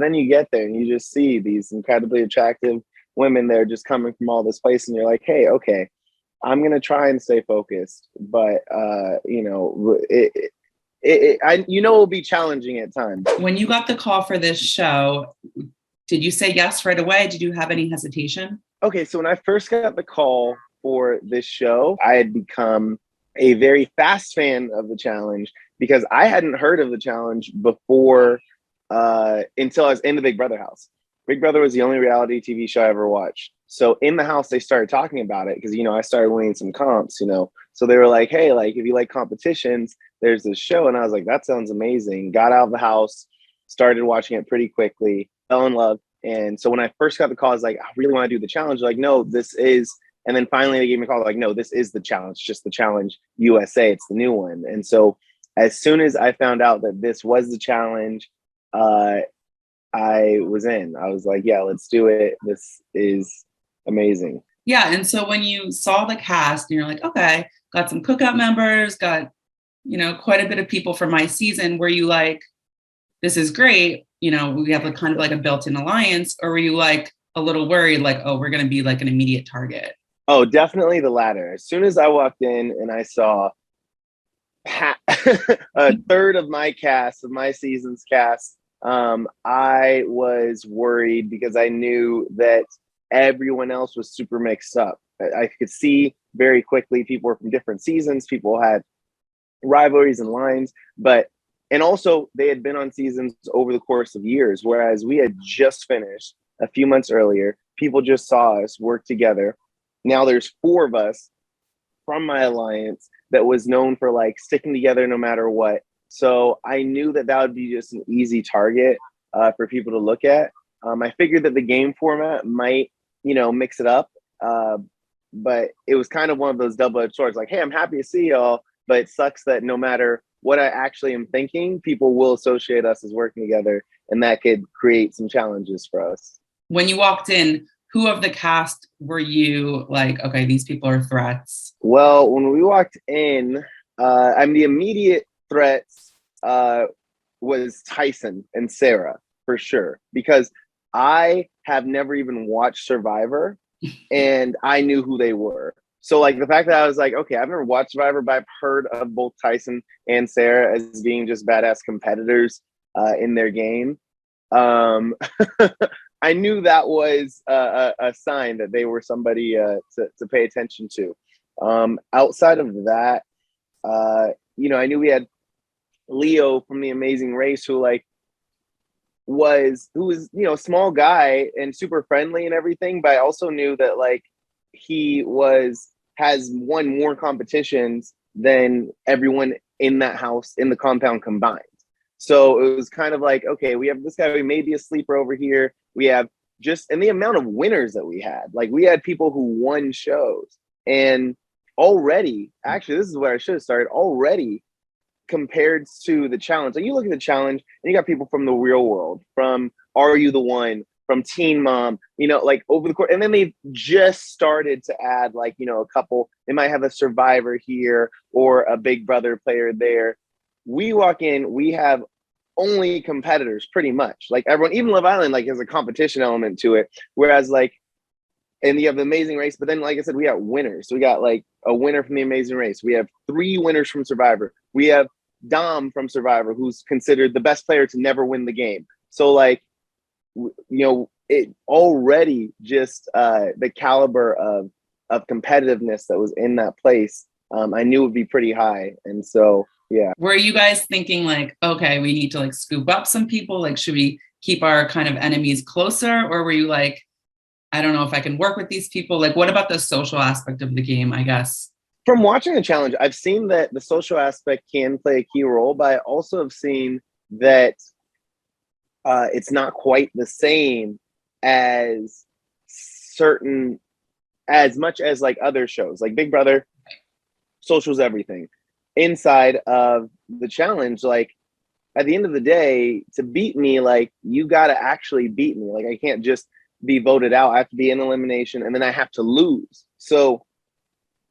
then you get there and you just see these incredibly attractive women there just coming from all this place, and you're like, hey, okay, I'm going to try and stay focused, but it'll be challenging at times. When you got the call for this show, did you say yes right away? Did you have any hesitation? Okay, so when I first got the call for this show, I had become a very fast fan of the challenge because I hadn't heard of the challenge before until I was in the Big Brother house. Big Brother was the only reality TV show I ever watched. So in the house, they started talking about it because, I started winning some comps, So they were like, hey, like, if you like competitions, there's this show. And I was like, that sounds amazing. Got out of the house, started watching it pretty quickly, fell in love. And so when I first got the call, I was like, I really want to do the challenge. Like, no, this is. And then finally they gave me a call like, no, this is the challenge, just the challenge USA. It's the new one. And so as soon as I found out that this was the challenge, I was in. I was like, yeah, let's do it. This is amazing. Yeah. And so when you saw the cast and you're like, okay, got some Cookout members, got, quite a bit of people from my season, were you like, this is great, we have a kind of like a built-in alliance, or were you like a little worried, like, oh, we're going to be like an immediate target? Oh, definitely the latter. As soon as I walked in and I saw a third of my cast, of my season's cast, I was worried because I knew that everyone else was super mixed up. I could see very quickly people were from different seasons. People had rivalries and lines, and also they had been on seasons over the course of years, whereas we had just finished a few months earlier. People just saw us work together. Now there's 4 of us from my alliance that was known for like sticking together no matter what. So I knew that would be just an easy target for people to look at. I figured that the game format might, mix it up. But it was kind of one of those double-edged swords. Like, hey, I'm happy to see y'all, but it sucks that no matter what I actually am thinking, people will associate us as working together, and that could create some challenges for us. When you walked in, who of the cast were you like, okay, these people are threats? Well, when we walked in, the immediate threats was Tyson and Sarah, for sure, because I have never even watched Survivor, and I knew who they were. So like the fact that I was like, okay, I've never watched Survivor, but I've heard of both Tyson and Sarah as being just badass competitors in their game. I knew that was a sign that they were somebody to pay attention to. Outside of that, I knew we had Leo from The Amazing Race, who was a small guy and super friendly and everything, but I also knew that like he has won more competitions than everyone in that house, in the compound combined. So it was kind of like, okay, we have this guy who may be a sleeper over here. We have and the amount of winners that we had. Like we had people who won shows, and already, actually, this is where I should have started, already compared to the challenge. Like you look at the challenge and you got people from the real world, from Are You the One, from Teen Mom, like over the course. And then they've just started to add like, a couple, they might have a Survivor here or a Big Brother player there. We walk in, we have only competitors pretty much. Like everyone, even Love Island, like has a competition element to it. Whereas like, and you have the Amazing Race, but then like I said, we got winners. So we got like a winner from the Amazing Race. We have 3 winners from Survivor. We have Dom from Survivor, who's considered the best player to never win the game. So like, it already just the caliber of competitiveness that was in that place, I knew would be pretty high. And so, yeah. Were you guys thinking like, okay, we need to like scoop up some people? Like, should we keep our kind of enemies closer? Or were you like, I don't know if I can work with these people? Like, what about the social aspect of the game, I guess? From watching the challenge, I've seen that the social aspect can play a key role, but I also have seen that it's not quite the same as much as like other shows, like Big Brother. Social's everything. Inside of the challenge, like at the end of the day, to beat me, like you got to actually beat me. Like I can't just be voted out. I have to be in elimination, and then I have to lose. So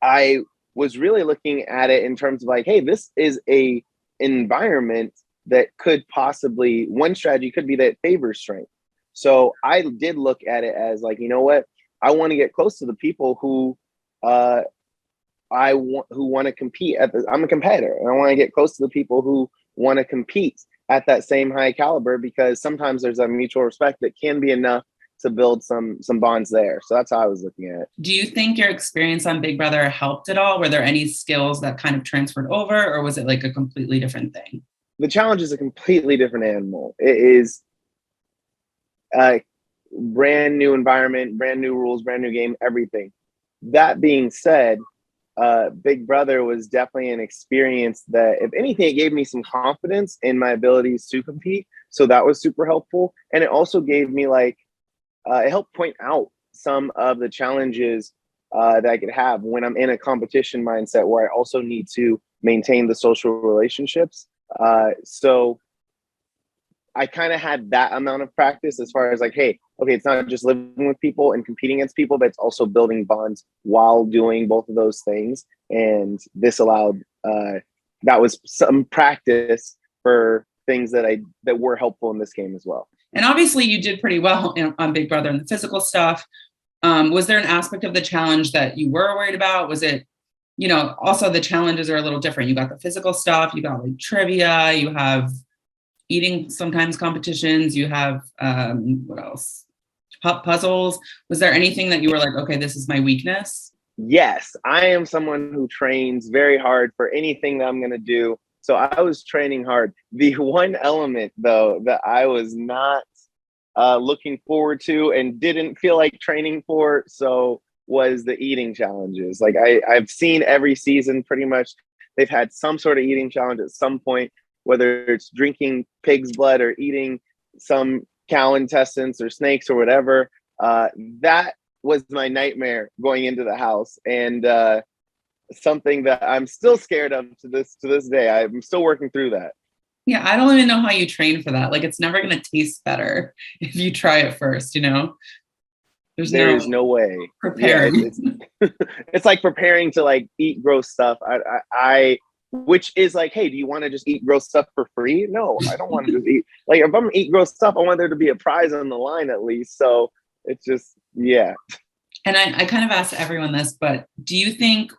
I was really looking at it in terms of like, hey, this is a environment that could possibly, one strategy could be that favors strength. So I did look at it as like, you know what? I want to get close to the people who who want to compete I'm a competitor, and I want to get close to the people who want to compete at that same high caliber, because sometimes there's a mutual respect that can be enough to build some bonds there. So that's how I was looking at it. Do you think your experience on Big Brother helped at all? Were there any skills that kind of transferred over, or was it like a completely different thing? The challenge is a completely different animal. It is a brand new environment, brand new rules, brand new game, everything. That being said, Big Brother was definitely an experience that, if anything, it gave me some confidence in my abilities to compete. So that was super helpful. And it also gave me like, it helped point out some of the challenges that I could have when I'm in a competition mindset, where I also need to maintain the social relationships. So I kind of had that amount of practice as far as like, hey, okay, it's not just living with people and competing against people, but it's also building bonds while doing both of those things. And this allowed, that was some practice for things that were helpful in this game as well. And obviously you did pretty well on Big Brother and the physical stuff. Was there an aspect of the challenge that you were worried about? Was it, also the challenges are a little different. You got the physical stuff, you got like trivia, you have eating sometimes competitions, you have, what else? Puzzles. Was there anything that you were like, okay, this is my weakness? Yes, I am someone who trains very hard for anything that I'm going to do. So I was training hard. The one element, though, that I was not looking forward to and didn't feel like training for, was the eating challenges. Like I've seen every season pretty much, they've had some sort of eating challenge at some point, whether it's drinking pig's blood or eating some cow intestines or snakes or whatever. That was my nightmare going into the house, and something that I'm still scared of to this day. I'm still working through that. Yeah, I don't even know how you train for that. Like, it's never going to taste better if you try it first, There's no way. Preparing. Yeah, it's like preparing to like eat gross stuff. I which is like, hey, do you want to just eat gross stuff for free? No, I don't want to just eat. Like, if I'm gonna eat gross stuff, I want there to be a prize on the line at least. So it's just, yeah. And I kind of asked everyone this, but do you think,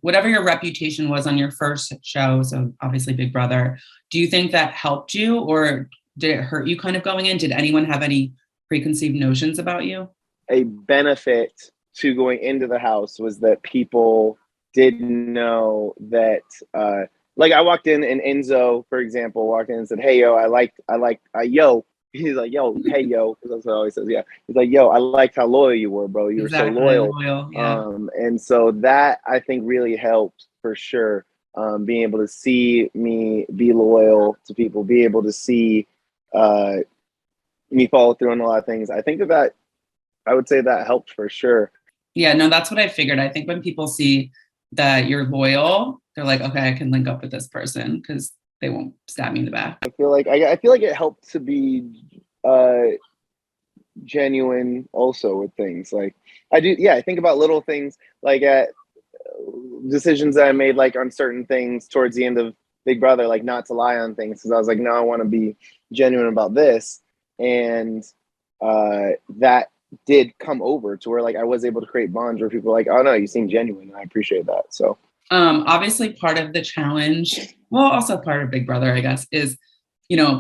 whatever your reputation was on your first show, so obviously Big Brother, do you think that helped you, or did it hurt you kind of going in? Did anyone have any preconceived notions about you? A benefit to going into the house was that people didn't know that, like I walked in and Enzo, for example, walked in and said, hey, yo, I like, yo. He's like, yo, hey, yo. That's what he always says. Yeah. He's like, yo, I liked how loyal you were, bro. You were so loyal. Yeah. And so that I think really helped for sure. Being able to see me be loyal to people, be able to see me follow through on a lot of things. I think that I would say that helped for sure. Yeah, no, that's what I figured. I think when people see that you're loyal, they're like, okay, I can link up with this person because they won't stab me in the back. I feel like it helped to be genuine also with things. Like I do, yeah, I think about little things like at decisions that I made like on certain things towards the end of Big Brother, like not to lie on things, because I was like, no, I want to be genuine about this. And that did come over to where like I was able to create bonds where people were like, oh no, you seem genuine, and I appreciate that. So obviously part of the challenge, well, also part of Big Brother, I guess, is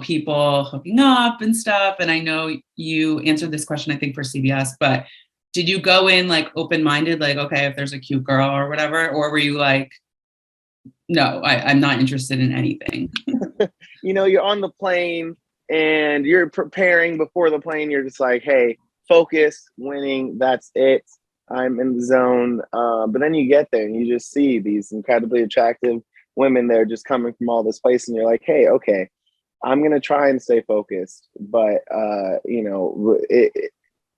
people hooking up and stuff. And I know you answered this question, I think, for CBS, but did you go in like open-minded, like, okay, if there's a cute girl or whatever, or were you like, no, I'm not interested in anything? You're on the plane and you're preparing before the plane. You're just like, hey, focus, winning, that's it. I'm in the zone. But then you get there and you just see these incredibly attractive women there just coming from all this place. And you're like, hey, okay, I'm going to try and stay focused. But,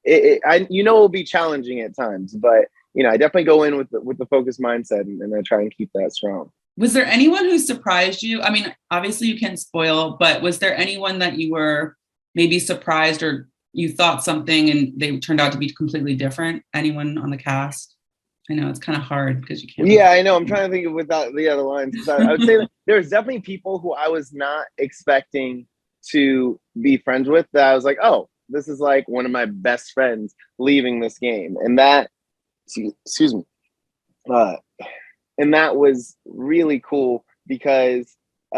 it'll be challenging at times. But, I definitely go in with the focused mindset and I try and keep that strong. Was there anyone who surprised you? I mean, obviously you can't spoil, but was there anyone that you were maybe surprised or you thought something and they turned out to be completely different? Anyone on the cast? I know it's kind of hard because you can't. Yeah, I know. I'm trying to think of without the other lines. I would say that there's definitely people who I was not expecting to be friends with that I was like, oh, this is like one of my best friends leaving this game. And that, excuse me, and that was really cool because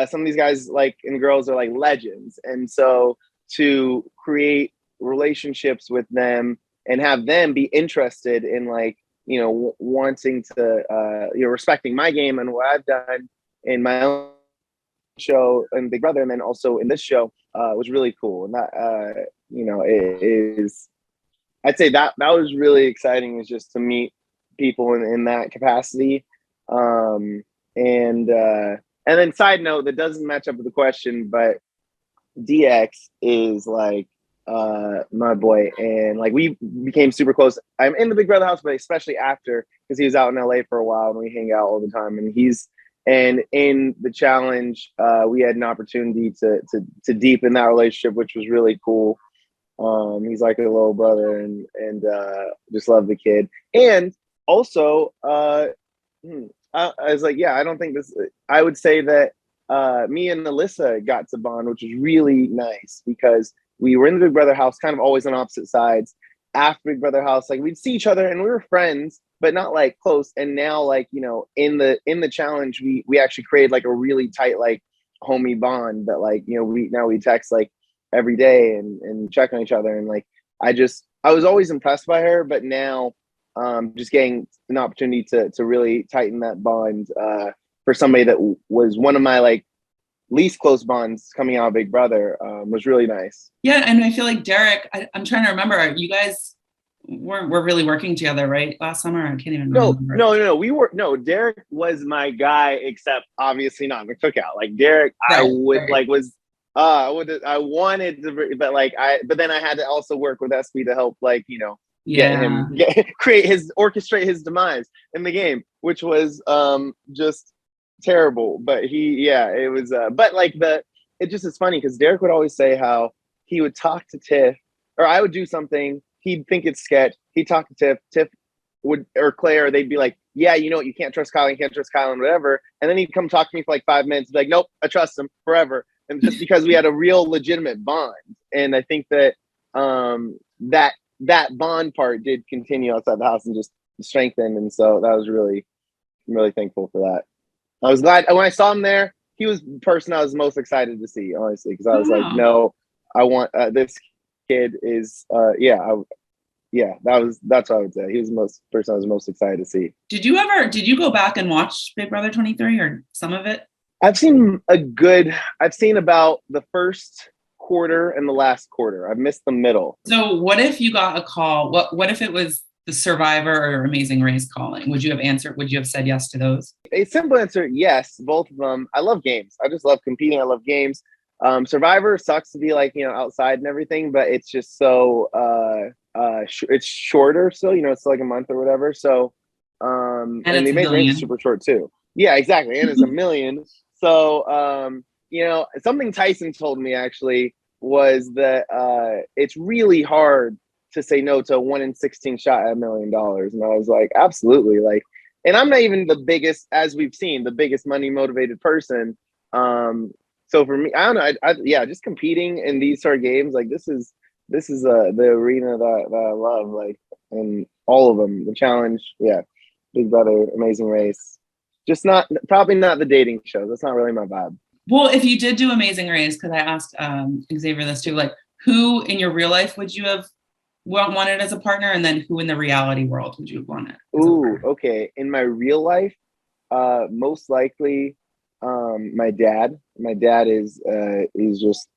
some of these guys like and girls are like legends. And so to create relationships with them and have them be interested in like, you know, wanting to, you know, respecting my game and what I've done in my own show and Big Brother, and then also in this show, was really cool. And that, you know, it is, I'd say that was really exciting, is just to meet people in that capacity. And then side note that doesn't match up with the question, but DX is like my boy, and like we became super close. I'm in the Big Brother house, but especially after, because he was out in LA for a while and we hang out all the time. And in the challenge, we had an opportunity to deepen that relationship, which was really cool. He's like a little brother, and just love the kid. And also, I was like, yeah, I don't think this. I would say that me and Alyssa got to bond, which was really nice because we were in the Big Brother house, kind of always on opposite sides. After Big Brother house, like we'd see each other and we were friends, but not like close. And now, like, you know, in the challenge, we actually created like a really tight like homie bond that, like, you know, we text like every day and check on each other. And like I was always impressed by her, but now just getting an opportunity to really tighten that bond for somebody that was one of my like least close bonds coming out of Big Brother was really nice. Yeah, and I feel like Derick, I'm trying to remember, you guys were really working together, right? Last summer? I can't even remember. No, Derick was my guy, except obviously not in the Cookout. Like Derick, right, I wanted to, but then I had to also work with SB to help, like, you know, orchestrate his demise in the game, which was just terrible. But it was but like it just is funny because Derick would always say how he would talk to Tiff, or I would do something, he'd think it's sketch, he'd talk to Tiff would, or Claire, they'd be like, yeah, you know what, you can't trust Kyland, whatever. And then he'd come talk to me for like 5 minutes, be like, nope, I trust him forever. And just because we had a real legitimate bond. And I think that that bond part did continue outside the house and just strengthen. And so that was I'm really thankful for that. I was glad when I saw him there. He was the person I was most excited to see, honestly, because I was like, no, I want this kid is that's what I would say. He was the person I was most excited to see. Did you go back and watch Big Brother 23 or some of it? I've seen about the first quarter and the last quarter. I've missed the middle. So what if you got a call? What if it was the Survivor or Amazing Race calling? Would you have said yes to those? A simple answer, yes, both of them. I love games. I just love competing. I love games. Survivor sucks to be like, you know, outside and everything, but it's just so it's shorter, so, you know, it's like a month or whatever. So and the Amazing Race is super short too. Yeah, exactly. And it's $1 million. So you know, something Tyson told me actually was that it's really hard to say no to a 1 in 16 shot at $1 million. And I was like, absolutely. Like, and I'm not even the biggest, as we've seen, the biggest money motivated person. So for me, I don't know. Just competing in these sort of games, like this is the arena that I love, like, and all of them, the challenge. Yeah. Big Brother, Amazing Race, just probably not the dating shows. That's not really my vibe. Well, if you did do Amazing Race, because I asked Xavier this too, like who in your real life would you have wanted as a partner, and then who in the reality world would you have wanted? Ooh, okay. In my real life, most likely, my dad. My dad is just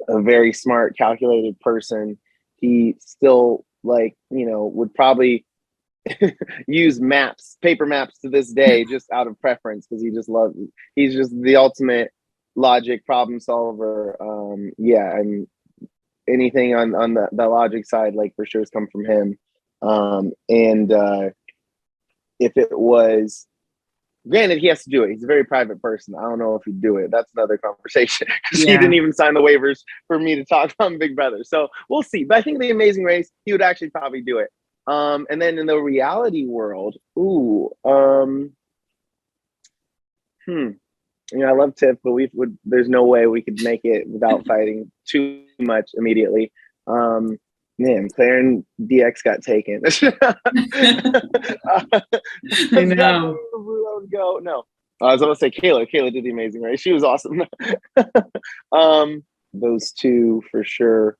a very smart, calculated person. He still, like, you know, would probably use paper maps to this day, just out of preference, because he's just the ultimate logic problem solver. And anything on the logic side, like, for sure has come from him. If it was, granted, he has to do it. He's a very private person. I don't know if he'd do it. That's another conversation, because he didn't even sign the waivers for me to talk on Big Brother. So we'll see. But I think the Amazing Race, he would actually probably do it. And then in the reality world, I love Tiff, but there's no way we could make it without fighting too much immediately. Man, Claire and DX got taken. I know. Go. No, I was going to say Kayla. Kayla did the amazing, right? She was awesome. Those two for sure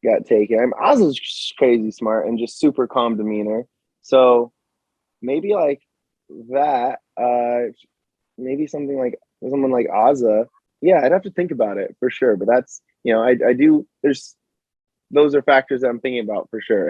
got taken. Oz's crazy smart and just super calm demeanor. So maybe like that. Maybe something like someone like Ozza. Yeah, I'd have to think about it for sure. But that's I do. Those are factors that I'm thinking about for sure.